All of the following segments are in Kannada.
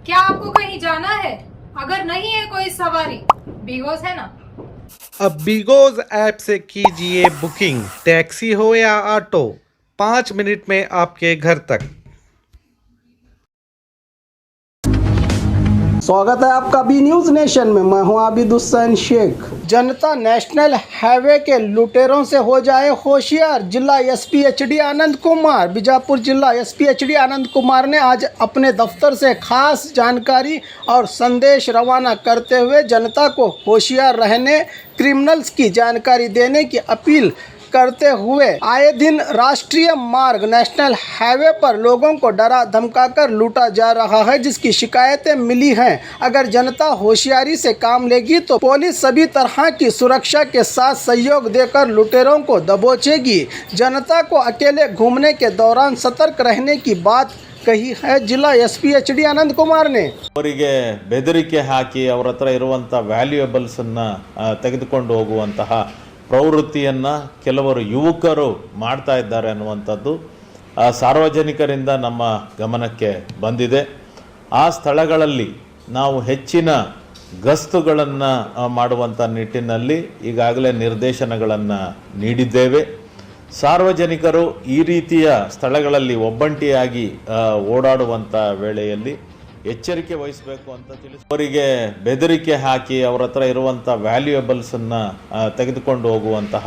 क्या आपको कहीं जाना है? अगर नहीं है कोई सवारी, बिगोस है ना। अब बिगोज ऐप से कीजिए बुकिंग, टैक्सी हो या ऑटो, 5 मिनट में आपके घर तक। स्वागत है आपका बी न्यूज नेशन में। मैं हूं आबिद हुसैन शेख। जनता नेशनल हाईवे के लुटेरों से हो जाए होशियार। जिला एसपी एचडी आनंद कुमार, बीजापुर जिला एसपी एचडी आनंद कुमार ने आज अपने दफ्तर से खास जानकारी और संदेश रवाना करते हुए जनता को होशियार रहने, क्रिमिनल्स की जानकारी देने की अपील करते हुए आए दिन राष्ट्रीय मार्ग नेशनल हाईवे पर लोगों को डरा धमकाकर लूटा जा रहा है, जिसकी शिकायतें मिली हैं। अगर जनता होशियारी से काम लेगी तो पुलिस सभी तरह की सुरक्षा के साथ सहयोग देकर लुटेरों को दबोचेगी। जनता को अकेले घूमने के दौरान सतर्क रहने की बात कही है जिला एसपी एचडी आनंद कुमार ने। ಅವರಿಗೆ ಬೆದರಿಕೆ ಹಾಕಿ ಅವರ ಹತ್ರ ಇರುವಂಥ ವ್ಯಾಲ್ಯೂಯಬಲ್ಸನ್ನು ತೆಗೆದುಕೊಂಡು ಹೋಗುವಂತಹ ಪ್ರವೃತ್ತಿಯನ್ನು ಕೆಲವರು ಯುವಕರು ಮಾಡ್ತಾ ಇದ್ದಾರೆ ಅನ್ನುವಂಥದ್ದು ಸಾರ್ವಜನಿಕರಿಂದ ನಮ್ಮ ಗಮನಕ್ಕೆ ಬಂದಿದೆ. ಆ ಸ್ಥಳಗಳಲ್ಲಿ ನಾವು ಹೆಚ್ಚಿನ ಗಸ್ತುಗಳನ್ನು ಮಾಡುವಂಥ ನಿಟ್ಟಿನಲ್ಲಿ ಈಗಾಗಲೇ ನಿರ್ದೇಶನಗಳನ್ನು ನೀಡಿದ್ದೇವೆ. ಸಾರ್ವಜನಿಕರು ಈ ರೀತಿಯ ಸ್ಥಳಗಳಲ್ಲಿ ಒಬ್ಬಂಟಿಯಾಗಿ ಓಡಾಡುವಂಥ ವೇಳೆಯಲ್ಲಿ ಎಚ್ಚರಿಕೆ ವಹಿಸಬೇಕು ಅಂತ ತಿಳಿಸಿ ಅವರಿಗೆ ಬೆದರಿಕೆ ಹಾಕಿ ಅವರ ಹತ್ರ ಇರುವಂಥ ವ್ಯಾಲ್ಯೂಯಬಲ್ಸನ್ನು ತೆಗೆದುಕೊಂಡು ಹೋಗುವಂತಹ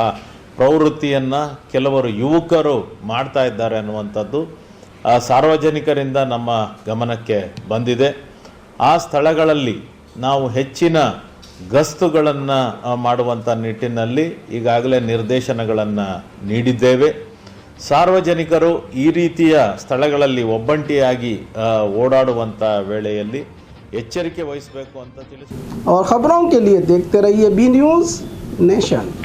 ಪ್ರವೃತ್ತಿಯನ್ನು ಕೆಲವರು ಯುವಕರು ಮಾಡ್ತಾ ಇದ್ದಾರೆ ಅನ್ನುವಂಥದ್ದು ಸಾರ್ವಜನಿಕರಿಂದ ನಮ್ಮ ಗಮನಕ್ಕೆ ಬಂದಿದೆ. ಆ ಸ್ಥಳಗಳಲ್ಲಿ ನಾವು ಹೆಚ್ಚಿನ ಗಸ್ತುಗಳನ್ನು ಮಾಡುವಂಥ ನಿಟ್ಟಿನಲ್ಲಿ ಈಗಾಗಲೇ ನಿರ್ದೇಶನಗಳನ್ನು ನೀಡಿದ್ದೇವೆ. ಸಾರ್ವಜನಿಕರು ಈ ರೀತಿಯ ಸ್ಥಳಗಳಲ್ಲಿ ಒಬ್ಬಂಟಿಯಾಗಿ ಓಡಾಡುವಂಥ ವೇಳೆಯಲ್ಲಿ ಎಚ್ಚರಿಕೆ ವಹಿಸಬೇಕು ಅಂತ ತಿಳಿಸಿ और खबरों के लिए देखते रहिए बी न्यूज नेशन।